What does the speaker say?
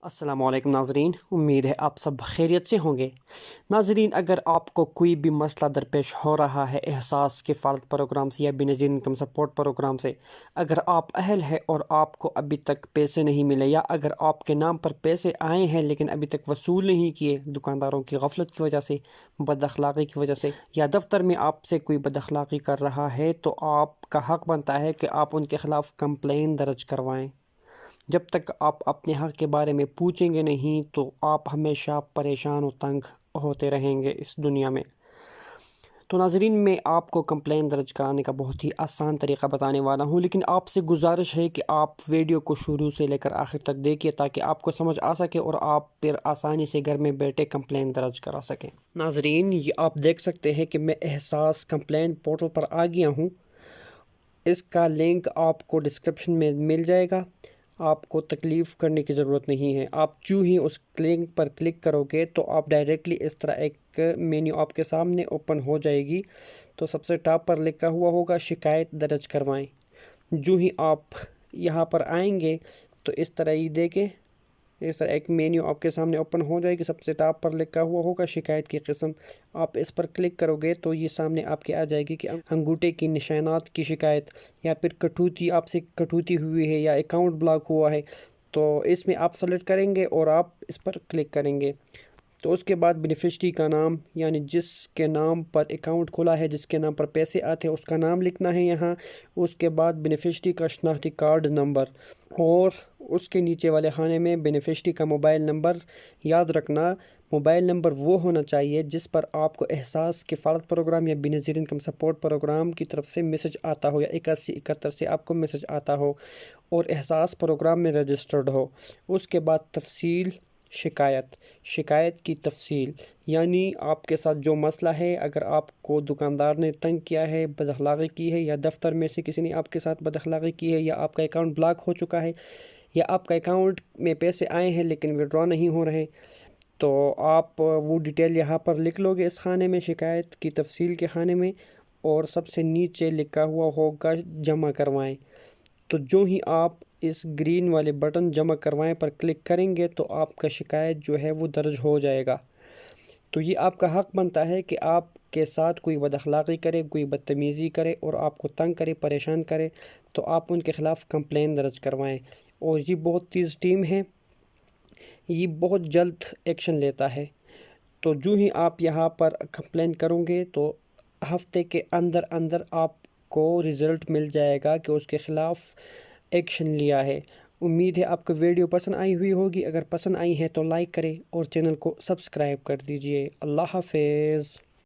السلام علیکم ناظرین، امید ہے آپ سب خیریت سے ہوں گے۔ ناظرین، اگر آپ کو کوئی بھی مسئلہ درپیش ہو رہا ہے احساس کفالت پروگرام سے یا بنظیر انکم سپورٹ پروگرام سے، اگر آپ اہل ہیں اور آپ کو ابھی تک پیسے نہیں ملے، یا اگر آپ کے نام پر پیسے آئے ہیں لیکن ابھی تک وصول نہیں کیے دکانداروں کی غفلت کی وجہ سے، بد اخلاقی کی وجہ سے، یا دفتر میں آپ سے کوئی بد اخلاقی کر رہا ہے، تو آپ کا حق بنتا ہے کہ آپ ان کے خلاف کمپلین درج کروائیں۔ جب تک آپ اپنے حق کے بارے میں پوچھیں گے نہیں تو آپ ہمیشہ پریشان و تنگ ہوتے رہیں گے اس دنیا میں۔ تو ناظرین، میں آپ کو کمپلین درج کرانے کا بہت ہی آسان طریقہ بتانے والا ہوں، لیکن آپ سے گزارش ہے کہ آپ ویڈیو کو شروع سے لے کر آخر تک دیکھیے تاکہ آپ کو سمجھ آ سکے اور آپ پھر آسانی سے گھر میں بیٹھے کمپلین درج کرا سکیں۔ ناظرین، یہ آپ دیکھ سکتے ہیں کہ میں احساس کمپلین پورٹل پر آ گیا ہوں۔ اس کا لنک آپ کو ڈسکرپشن میں مل جائے گا۔ آپ کو تکلیف کرنے کی ضرورت نہیں ہے۔ آپ جو ہی اس لنک پر کلک کرو گے تو آپ ڈائریکٹلی اس طرح ایک مینیو آپ کے سامنے اوپن ہو جائے گی۔ تو سب سے ٹاپ پر لکھا ہوا ہوگا شکایت درج کروائیں۔ جو ہی آپ یہاں پر آئیں گے تو اس طرح ہی دیکھیں، اس طرح ایک مینیو آپ کے سامنے اوپن ہو جائے گی۔ سب سے ٹاپ پر لکھا ہوا ہوگا شکایت کی قسم۔ آپ اس پر کلک کرو گے تو یہ سامنے آپ کے آ جائے گی کہ انگوٹھے کی نشانات کی شکایت، یا پھر کٹوتی، آپ سے کٹوتی ہوئی ہے یا اکاؤنٹ بلاک ہوا ہے، تو اس میں آپ سلیکٹ کریں گے اور آپ اس پر کلک کریں گے۔ تو اس کے بعد بینیفیشری کا نام، یعنی جس کے نام پر اکاؤنٹ کھلا ہے، جس کے نام پر پیسے آتے ہیں، اس کا نام لکھنا ہے یہاں۔ اس کے بعد بینیفیشری کا شناختی کارڈ نمبر، اور اس کے نیچے والے خانے میں بینیفیشری کا موبائل نمبر۔ یاد رکھنا، موبائل نمبر وہ ہونا چاہیے جس پر آپ کو احساس کفالت پروگرام یا بنظیر انکم سپورٹ پروگرام کی طرف سے میسج آتا ہو، یا 8171 سے آپ کو میسج آتا ہو اور احساس پروگرام میں رجسٹرڈ ہو۔ اس کے بعد تفصیل شکایت کی تفصیل، یعنی آپ کے ساتھ جو مسئلہ ہے، اگر آپ کو دکاندار نے تنگ کیا ہے، بد اخلاقی کی ہے، یا دفتر میں سے کسی نے آپ کے ساتھ بد اخلاقی کی ہے، یا آپ کا اکاؤنٹ بلاک ہو چکا ہے، یا آپ کا اکاؤنٹ میں پیسے آئے ہیں لیکن وڈرا نہیں ہو رہے، تو آپ وہ ڈیٹیل یہاں پر لکھ لو گے اس خانے میں، شکایت کی تفصیل کے خانے میں، اور سب سے نیچے لکھا ہوا ہوگا جمع کروائیں۔ تو جو ہی آپ اس گرین والے بٹن جمع کروائیں پر کلک کریں گے تو آپ کا شکایت جو ہے وہ درج ہو جائے گا۔ تو یہ آپ کا حق بنتا ہے کہ آپ کے ساتھ کوئی بد اخلاقی کرے، کوئی بدتمیزی کرے اور آپ کو تنگ کرے، پریشان کرے، تو آپ ان کے خلاف کمپلین درج کروائیں۔ اور یہ بہت تیز ٹیم ہے، یہ بہت جلد ایکشن لیتا ہے۔ تو جو ہی آپ یہاں پر کمپلین کرو گے تو ہفتے کے اندر اندر آپ کو رزلٹ مل جائے گا کہ اس کے خلاف ایکشن لیا ہے۔ امید ہے آپ کو ویڈیو پسند آئی ہوئی ہوگی۔ اگر پسند آئی ہے تو لائک کریں اور چینل کو سبسکرائب کر دیجئے۔ اللہ حافظ۔